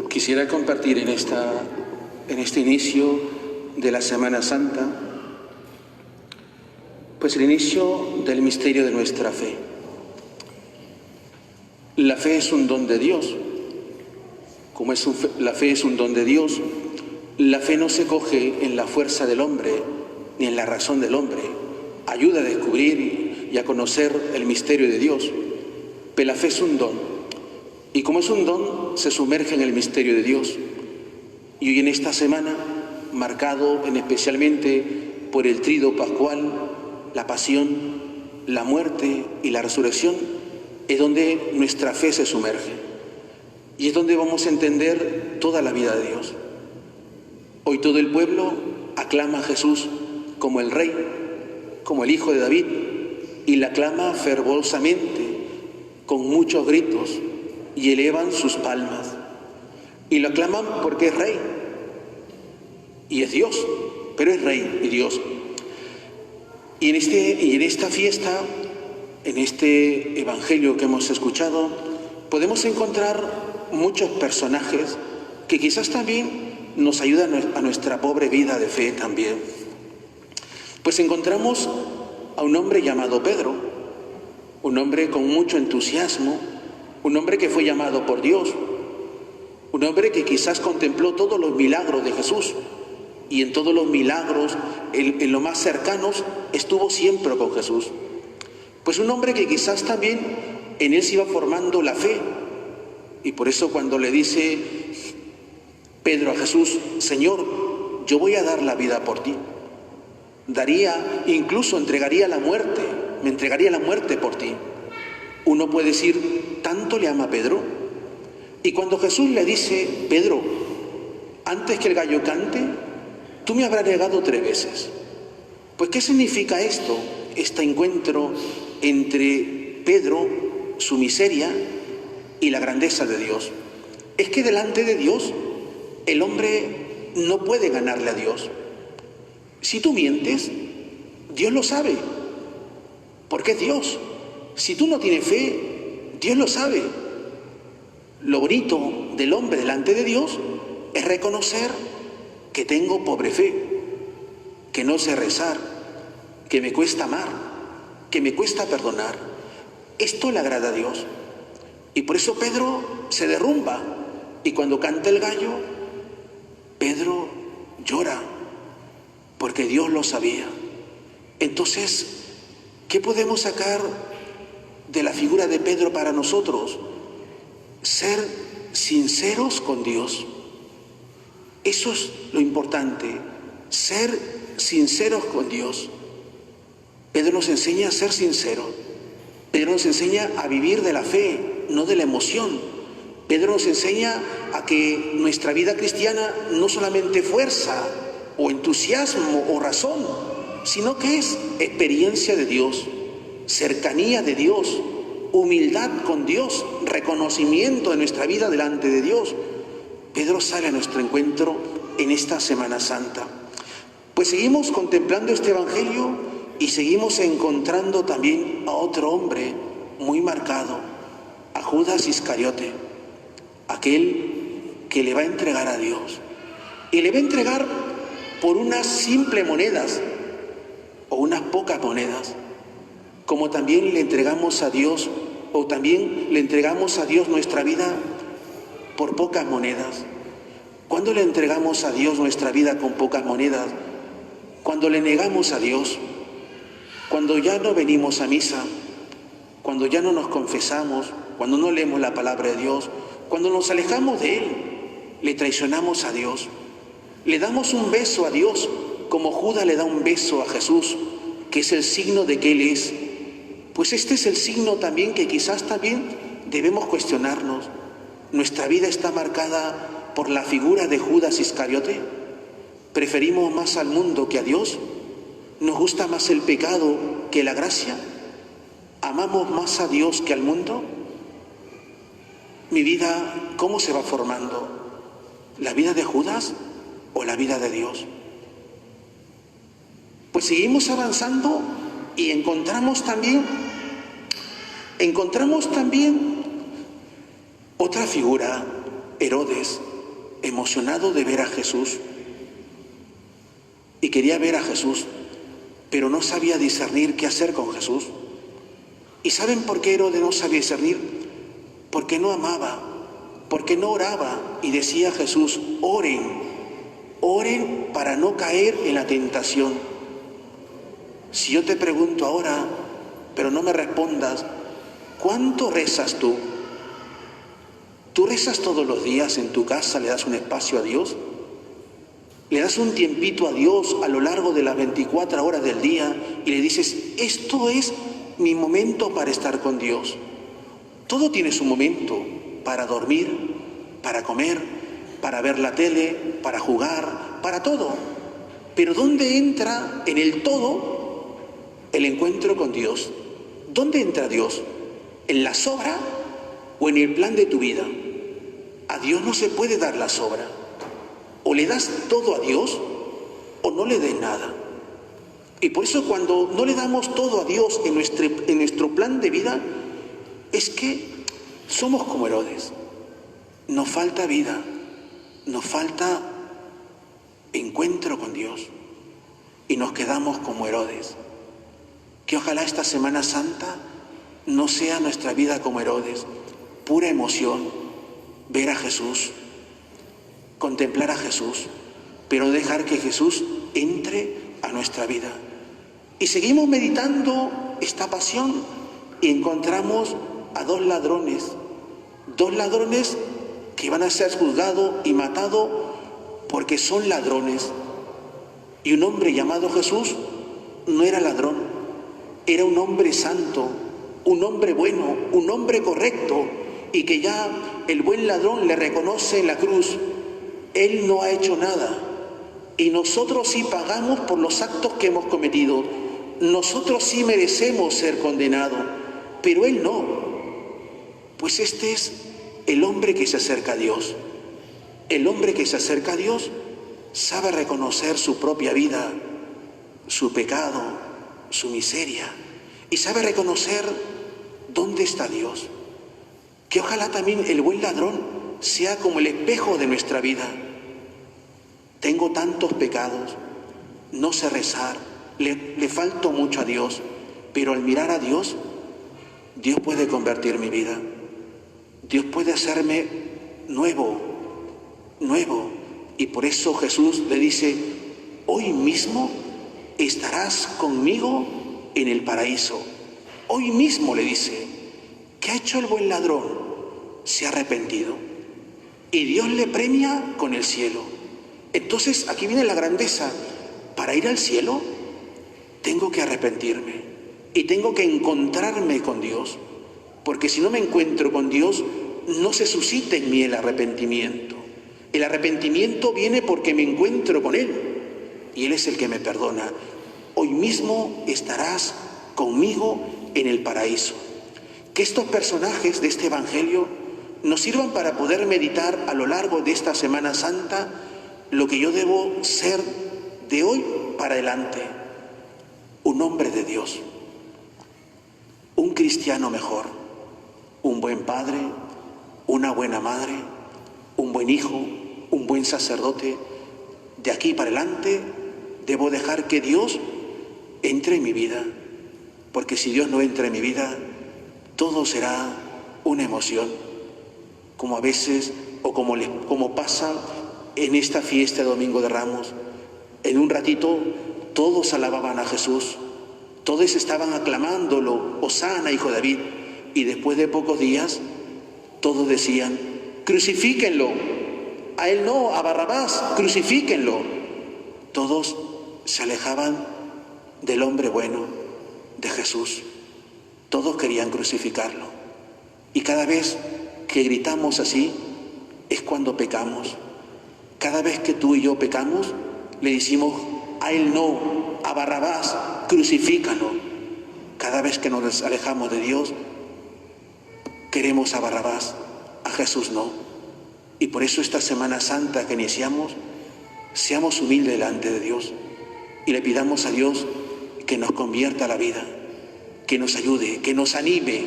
Quisiera compartir en este inicio de la Semana Santa, pues el inicio del misterio de nuestra fe. La fe es un don de Dios. Como la fe es un don de Dios, la fe no se coge en la fuerza del hombre ni en la razón del hombre. Ayuda a descubrir y a conocer el misterio de Dios, pero la fe es un don. Y como es un don, se sumerge en el misterio de Dios. Y hoy en esta semana, marcado especialmente por el tríodo pascual, la pasión, la muerte y la resurrección, es donde nuestra fe se sumerge. Y es donde vamos a entender toda la vida de Dios. Hoy todo el pueblo aclama a Jesús como el Rey, como el Hijo de David, y la aclama fervorosamente, con muchos gritos, y elevan sus palmas. Y lo aclaman porque es Rey, y es Dios, pero es Rey y Dios. Y en esta fiesta, en este Evangelio que hemos escuchado, podemos encontrar muchos personajes que quizás también nos ayudan a nuestra pobre vida de fe también. Pues encontramos a un hombre llamado Pedro, un hombre con mucho entusiasmo, un hombre que fue llamado por Dios, un hombre que quizás contempló todos los milagros de Jesús, y en todos los milagros, en los más cercanos, estuvo siempre con Jesús. Pues un hombre que quizás también en él se iba formando la fe, y por eso cuando le dice Pedro a Jesús: Señor, yo voy a dar la vida por ti, incluso entregaría la muerte, me entregaría la muerte por ti. Uno puede decir, ¿tanto le ama Pedro? Y cuando Jesús le dice: Pedro, antes que el gallo cante, tú me habrás negado 3 veces. Pues ¿qué significa esto? Este encuentro entre Pedro, su miseria, y la grandeza de Dios. Es que delante de Dios, el hombre no puede ganarle a Dios. Si tú mientes, Dios lo sabe, porque es Dios. Si tú no tienes fe, Dios lo sabe. Lo bonito del hombre delante de Dios es reconocer que tengo pobre fe, que no sé rezar, que me cuesta amar, que me cuesta perdonar. Esto le agrada a Dios. Y por eso Pedro se derrumba. Y cuando canta el gallo, Pedro llora, porque Dios lo sabía. Entonces, ¿qué podemos sacar de la figura de Pedro para nosotros? Ser sinceros con Dios. Eso es lo importante, ser sinceros con Dios. Pedro nos enseña a ser sinceros. Pedro nos enseña a vivir de la fe, no de la emoción. Pedro nos enseña a que nuestra vida cristiana no solamente fuerza o entusiasmo o razón, sino que es experiencia de Dios, cercanía de Dios, humildad con Dios, reconocimiento de nuestra vida delante de Dios. Pedro sale a nuestro encuentro en esta Semana Santa. Pues seguimos contemplando este Evangelio y seguimos encontrando también a otro hombre muy marcado, a Judas Iscariote, aquel que le va a entregar a Dios. Y le va a entregar por unas simples monedas o unas pocas monedas, como también le entregamos a Dios, o también le entregamos a Dios nuestra vida por pocas monedas. ¿Cuándo le entregamos a Dios nuestra vida con pocas monedas? Cuando le negamos a Dios, cuando ya no venimos a misa, cuando ya no nos confesamos, cuando no leemos la palabra de Dios, cuando nos alejamos de Él, le traicionamos a Dios. Le damos un beso a Dios, como Judas le da un beso a Jesús, que es el signo de que Él es. Pues este es el signo también que quizás también debemos cuestionarnos. ¿Nuestra vida está marcada por la figura de Judas Iscariote? ¿Preferimos más al mundo que a Dios? ¿Nos gusta más el pecado que la gracia? ¿Amamos más a Dios que al mundo? ¿Mi vida cómo se va formando? ¿La vida de Judas o la vida de Dios? Pues seguimos avanzando y encontramos también otra figura, Herodes, emocionado de ver a Jesús, y quería ver a Jesús, pero no sabía discernir qué hacer con Jesús. ¿Y saben por qué Herodes no sabía discernir? Porque no amaba, porque no oraba, y decía a Jesús: oren, oren para no caer en la tentación. Si yo te pregunto ahora, pero no me respondas, ¿cuánto rezas tú? ¿Tú rezas todos los días en tu casa? ¿Le das un espacio a Dios? ¿Le das un tiempito a Dios a lo largo de las 24 horas del día y le dices: esto es mi momento para estar con Dios? Todo tiene su momento: para dormir, para comer, para ver la tele, para jugar, para todo. Pero ¿dónde entra en el todo el encuentro con Dios? ¿Dónde entra Dios? ¿En la sobra o en el plan de tu vida? A Dios no se puede dar la sobra. O le das todo a Dios o no le des nada. Y por eso, cuando no le damos todo a Dios en nuestro plan de vida, es que somos como Herodes. Nos falta vida, nos falta encuentro con Dios y nos quedamos como Herodes. Que ojalá esta Semana Santa no sea nuestra vida como Herodes, pura emoción, ver a Jesús, contemplar a Jesús, pero dejar que Jesús entre a nuestra vida. Y seguimos meditando esta pasión y encontramos a dos ladrones que van a ser juzgados y matados porque son ladrones. Y un hombre llamado Jesús no era ladrón, era un hombre santo, un hombre bueno, un hombre correcto, y que ya el buen ladrón le reconoce en la cruz: él no ha hecho nada, y nosotros sí pagamos por los actos que hemos cometido, nosotros sí merecemos ser condenados, pero él no. Pues este es el hombre que se acerca a Dios. El hombre que se acerca a Dios sabe reconocer su propia vida, su pecado, su miseria, y sabe reconocer dónde está Dios. Que ojalá también el buen ladrón sea como el espejo de nuestra vida. Tengo tantos pecados, no sé rezar, le falto mucho a Dios, pero al mirar a Dios, Dios puede convertir mi vida. Dios puede hacerme nuevo. Y por eso Jesús le dice: hoy mismo estarás conmigo en el paraíso. Hoy mismo, le dice. ¿Qué ha hecho el buen ladrón? Se ha arrepentido. Y Dios le premia con el cielo. Entonces, aquí viene la grandeza. Para ir al cielo, tengo que arrepentirme. Y tengo que encontrarme con Dios. Porque si no me encuentro con Dios, no se suscita en mí el arrepentimiento. El arrepentimiento viene porque me encuentro con Él. Y Él es el que me perdona. Hoy mismo estarás conmigo en el paraíso. Que estos personajes de este Evangelio nos sirvan para poder meditar a lo largo de esta Semana Santa lo que yo debo ser de hoy para adelante. Un hombre de Dios, un cristiano mejor, un buen padre, una buena madre, un buen hijo, un buen sacerdote. De aquí para adelante debo dejar que Dios entre en mi vida, porque si Dios no entra en mi vida, todo será una emoción, como a veces, o como pasa en esta fiesta de Domingo de Ramos. En un ratito todos alababan a Jesús, todos estaban aclamándolo: Hosana, hijo de David, y después de pocos días todos decían: crucifíquenlo, a él no, a Barrabás, crucifíquenlo. Todos se alejaban del hombre bueno, de Jesús. Todos querían crucificarlo. Y cada vez que gritamos así es cuando pecamos. Cada vez que tú y yo pecamos, le decimos: a él no, a Barrabás, crucifícalo. Cada vez que nos alejamos de Dios, queremos a Barrabás, a Jesús no. Y por eso esta Semana Santa que iniciamos, seamos humildes delante de Dios y le pidamos a Dios que nos convierta la vida, que nos ayude, que nos anime,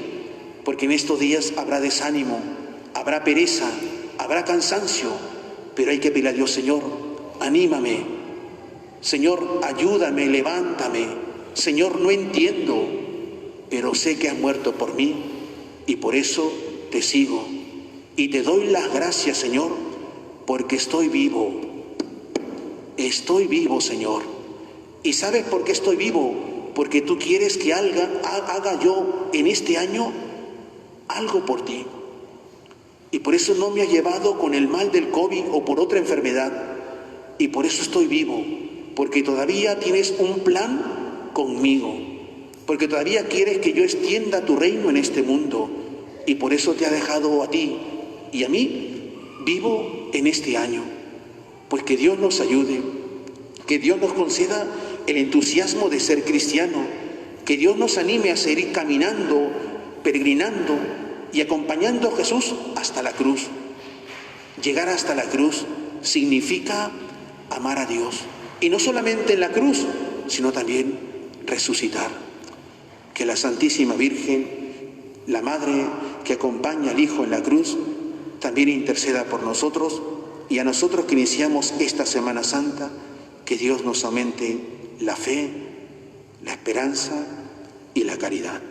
porque en estos días habrá desánimo, habrá pereza, habrá cansancio, pero hay que pedirle a Dios: Señor, anímame, Señor, ayúdame, levántame, Señor, no entiendo, pero sé que has muerto por mí y por eso te sigo. Y te doy las gracias, Señor, porque estoy vivo, Señor. ¿Y sabes por qué estoy vivo? Porque tú quieres que haga yo en este año algo por ti. Y por eso no me has llevado con el mal del COVID o por otra enfermedad. Y por eso estoy vivo, porque todavía tienes un plan conmigo, porque todavía quieres que yo extienda tu reino en este mundo. Y por eso te ha dejado a ti y a mí vivo en este año. Pues que Dios nos ayude, que Dios nos conceda el entusiasmo de ser cristiano, que Dios nos anime a seguir caminando, peregrinando y acompañando a Jesús hasta la cruz. Llegar hasta la cruz significa amar a Dios. Y no solamente en la cruz, sino también resucitar. Que la Santísima Virgen, la Madre que acompaña al Hijo en la cruz, también interceda por nosotros, y a nosotros que iniciamos esta Semana Santa, que Dios nos aumente la fe, la esperanza y la caridad.